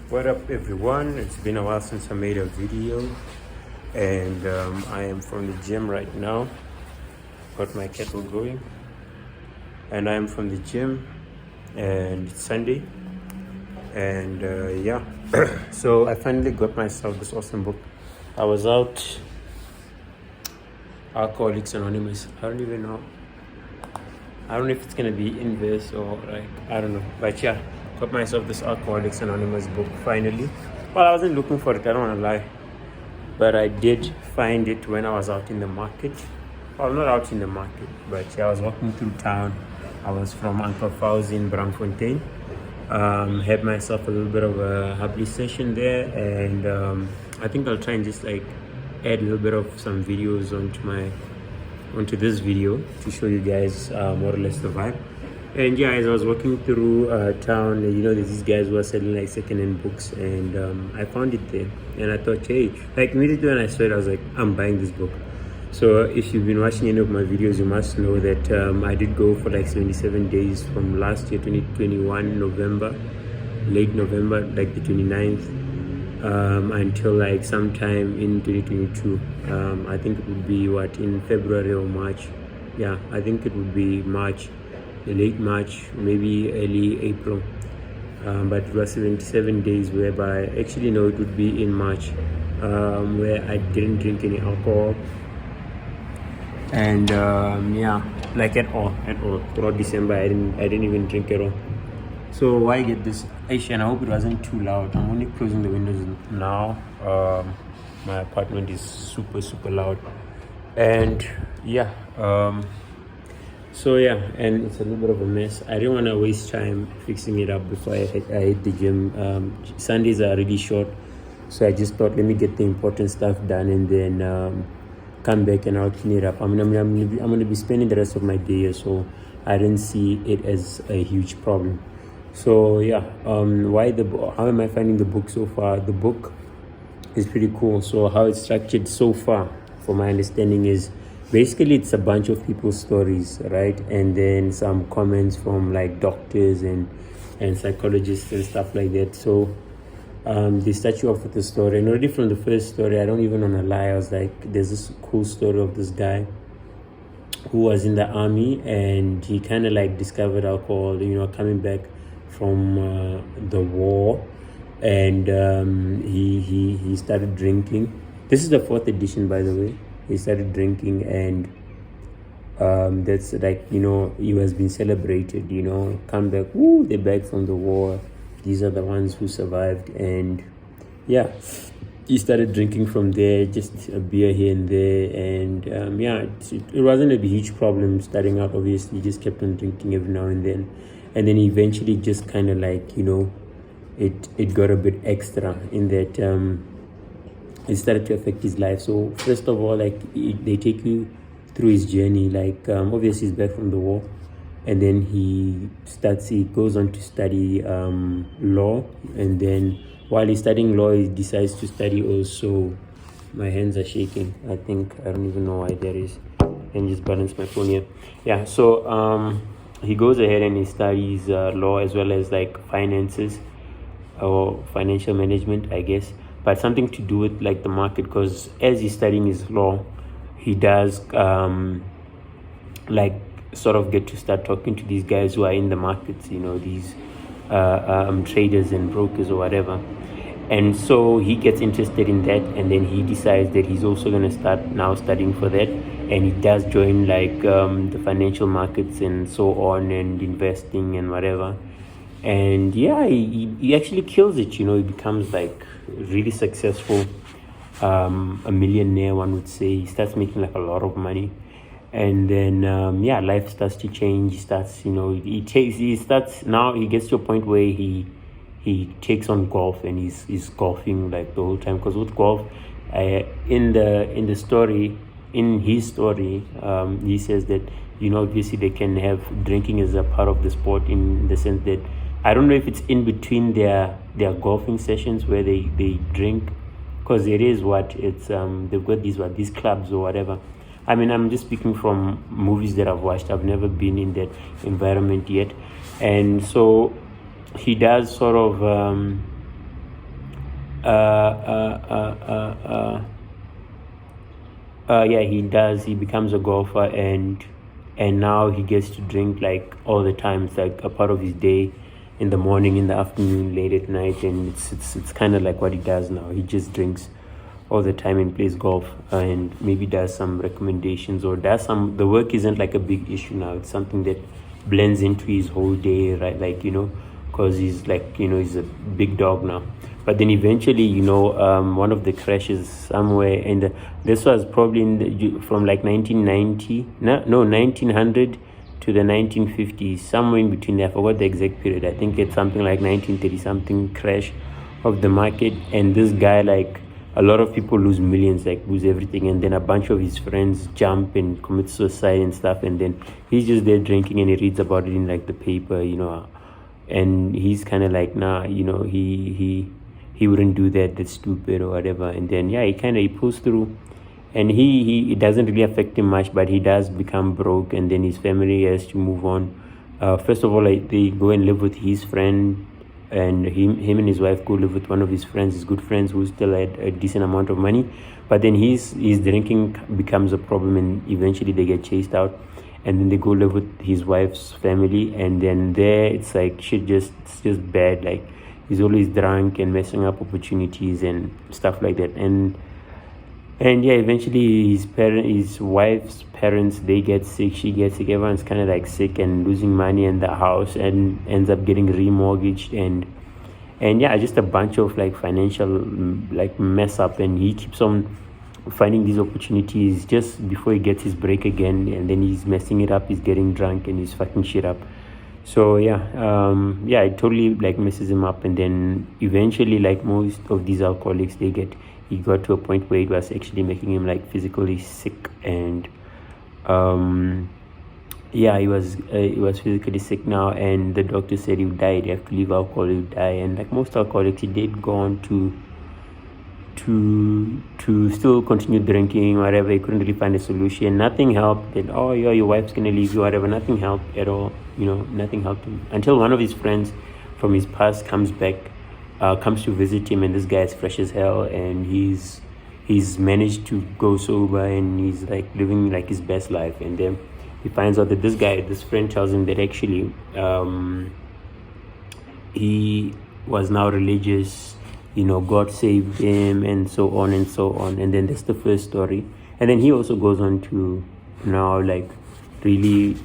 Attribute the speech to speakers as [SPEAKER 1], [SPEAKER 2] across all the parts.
[SPEAKER 1] What up, everyone? It's been a while since I made a video, and I am from the gym right now. Got my kettle going, and I'm from the gym, and it's Sunday, and yeah. So I finally got myself this awesome book. I was out, Alcoholics Anonymous. I don't even know. I don't know if it's gonna be inverse or like I don't know, but yeah, got myself this Alcoholics Anonymous book finally. Well, I wasn't looking for it, I don't want to lie, but I did find it when I was out in the market. Well, not out in the market, but yeah, I was walking through town. I was from Uncle Fauzi in Braamfontein. Had myself a little bit of a hubbly session there, and I think I'll try and just like add a little bit of some videos onto this video to show you guys more or less the vibe. And yeah, as I was walking through town, there's these guys who are selling like second-hand books, and I found it there, and I thought, hey, like immediately when I saw it, I was like, I'm buying this book. So if you've been watching any of my videos, you must know that I did go for like 77 days from last year, 2021, November, late November, like the 29th, until like sometime in 2022. I think it would be in February or March. Yeah, I think it would be March, late March, maybe early April. But it was 77 days, whereby actually no, it would be in March, where I didn't drink any alcohol, and yeah, like at all throughout December. I didn't even drink at all. So why get this? Actually, and I hope it wasn't too loud. I'm only closing the windows now. My apartment is super loud, and yeah. So yeah, and it's a little bit of a mess. I didn't want to waste time fixing it up before I hit the gym. Sundays are really short, so I just thought, let me get the important stuff done, and then come back and I'll clean it up. I'm gonna be spending the rest of my day here, so I didn't see it as a huge problem. So yeah, how am I finding the book so far? The book is pretty cool. So how it's structured so far, for my understanding, is basically it's a bunch of people's stories, right? And then some comments from like doctors and psychologists and stuff like that. So they start you off with the story, and already from the first story, I don't even want to lie, I was like, there's this cool story of this guy who was in the army, and he kind of like discovered alcohol, coming back from the war, and he started drinking. This is the 4th edition, by the way. He started drinking, and that's like, he has been celebrated, come back, woo, they're back from the war, these are the ones who survived. And yeah, he started drinking from there, just a beer here and there, and yeah, it wasn't a huge problem starting out. Obviously, he just kept on drinking every now and then eventually just kind of like, it got a bit extra in that it started to affect his life. So first of all, like they take you through his journey, like obviously he's back from the war, and then he goes on to study law, and then while he's studying law, he decides to study also, my hands are shaking, I don't even know why that is, and just balance my phone here. Yeah, so he goes ahead and he studies law, as well as like finances or financial management, I guess, but something to do with like the market, because as he's studying his law, he does like sort of get to start talking to these guys who are in the markets, these traders and brokers or whatever. And so he gets interested in that, and then he decides that he's also going to start now studying for that, and he does join like the financial markets and so on, and investing and whatever. And yeah, he actually kills it. He becomes like really successful, a millionaire, one would say. He starts making like a lot of money, and then yeah, life starts to change. He starts, now he gets to a point where he takes on golf, and he's golfing like the whole time, because with golf, in his story, he says that obviously they can have drinking as a part of the sport, in the sense that I don't know if it's in between their golfing sessions where they drink, because it is they've got these clubs or whatever. I mean, I'm just speaking from movies that I've watched. I've never been in that environment yet, and so he does sort of Yeah, he does. He becomes a golfer, and now he gets to drink like all the time. It's like a part of his day, in the morning, in the afternoon, late at night, and it's kind of like what he does now. He just drinks all the time and plays golf, and maybe does some recommendations or does some. The work isn't like a big issue now. It's something that blends into his whole day, right? Like, because he's like, he's a big dog now. But then eventually, one of the crashes somewhere, and this was probably from like 1990, no 1900 to the 1950s, somewhere in between there. I forgot the exact period. I think it's something like 1930 something crash of the market, and this guy, like, a lot of people lose millions, like lose everything, and then a bunch of his friends jump and commit suicide and stuff, and then he's just there drinking, and he reads about it in like the paper, and he's kind of like, nah, he wouldn't do that, that's stupid or whatever. And then he pulls through, and he it doesn't really affect him much, but he does become broke, and then his family has to move on. First of all, like, they go and live with his friend, and him and his wife go live with one of his friends, his good friends, who still had a decent amount of money. But then his drinking becomes a problem, and eventually they get chased out, and then they go live with his wife's family, and then there it's like it's just bad. Like, he's always drunk and messing up opportunities and stuff like that. And eventually his wife's parents, they get sick, she gets sick, everyone's kind of like sick and losing money in the house, and ends up getting remortgaged, and just a bunch of like financial like mess up. And he keeps on finding these opportunities just before he gets his break again, and then he's messing it up, he's getting drunk, and he's fucking shit up. So it totally like messes him up. And then eventually, like most of these alcoholics, he got to a point where it was actually making him like physically sick, and he was physically sick now, and the doctor said he would die. He'd have to leave alcohol, he would die. And like most alcoholics, he did go on to still continue drinking, whatever. He couldn't really find a solution. Nothing helped. That, oh yeah, your wife's gonna leave you, whatever. Nothing helped at all. Nothing helped him until one of his friends from his past comes to visit him, and this guy is fresh as hell, and he's managed to go sober, and he's like living like his best life. And then he finds out that this friend tells him that actually he was now religious, God saved him, and so on and so on. And then that's the first story. And then he also goes on to now like really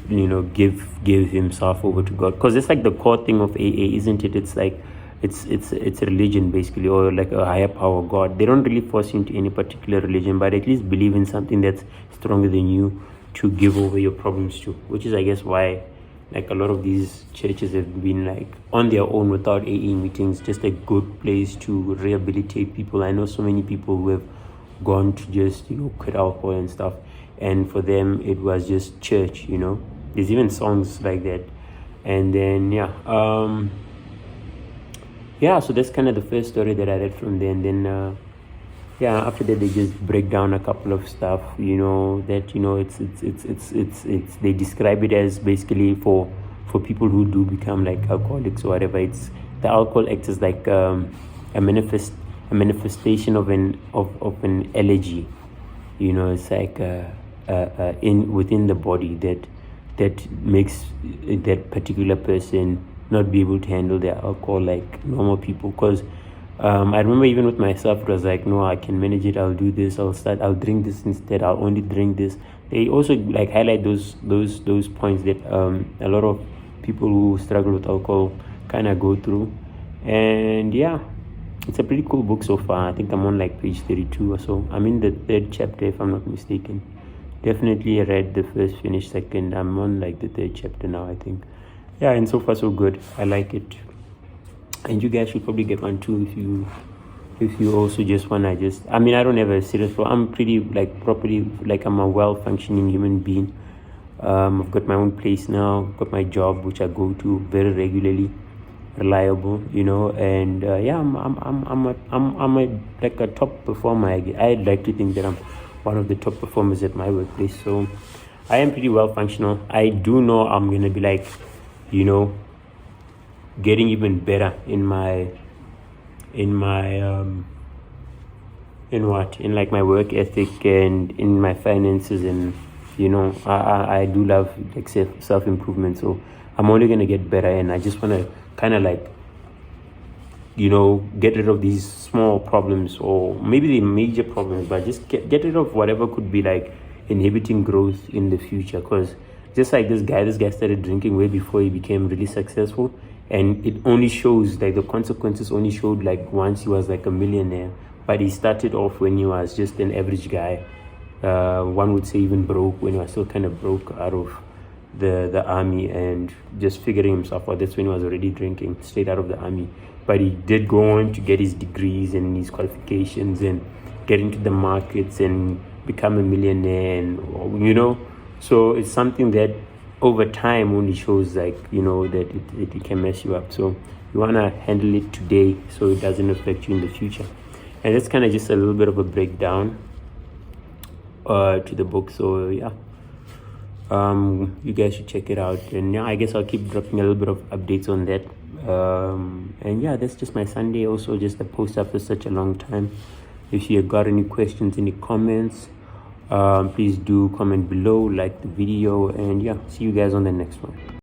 [SPEAKER 1] give himself over to God, because it's like the core thing of AA, isn't it? It's like it's a religion basically, or like a higher power, God. They don't really force you into any particular religion, but at least believe in something that's stronger than you to give over your problems to, which is, I guess, why like a lot of these churches have been like on their own without AA meetings, just a good place to rehabilitate people. I know so many people who have gone to just quit alcohol and stuff, and for them it was just church. There's even songs like that. And then so that's kind of the first story that I read from there. And then after that they just break down a couple of stuff, it's they describe it as basically for people who do become like alcoholics or whatever. It's the alcohol acts as like a manifestation of an allergy. It's like within the body that makes that particular person not be able to handle their alcohol like normal people. Because I remember even with myself, it was like, no, I can manage it, I'll do this, I'll drink this instead, I'll only drink this. They also like highlight those points that a lot of people who struggle with alcohol kind of go through. And it's a pretty cool book so far. I think I'm on like page 32 or so. I'm in the third chapter, if I'm not mistaken. Definitely read the first, finished second. I'm on like the third chapter now, I think. And so far so good. I like it. And you guys should probably get one too if you also just wanna I don't have a serious problem. I'm pretty like properly, like I'm a well-functioning human being. I've got my own place now, got my job which I go to very regularly, reliable, and I'm like a top performer. I'd like to think that I'm one of the top performers at my workplace. So I am pretty well functional. I do know I'm gonna be like, getting even better in my in what? In like my work ethic and in my finances, and I do love like self improvement. So I'm only gonna get better, and I just wanna kind of like get rid of these small problems, or maybe the major problems, but just get rid of whatever could be like inhibiting growth in the future. Because just like this guy started drinking way before he became really successful, and it only shows like the consequences only showed like once he was like a millionaire, but he started off when he was just an average guy, one would say even broke, when he was still kind of broke out of the army and just figuring himself out. That's when he was already drinking straight out of the army. But he did go on to get his degrees and his qualifications and get into the markets and become a millionaire, and so it's something that over time only shows like that it can mess you up. So you want to handle it today so it doesn't affect you in the future. And that's kind of just a little bit of a breakdown to the book. So yeah, you guys should check it out, and yeah, I guess I'll keep dropping a little bit of updates on that. And yeah, that's just my Sunday. Also, just a post after such a long time. If you got any questions, any comments, please do comment below, like the video, and yeah, see you guys on the next one.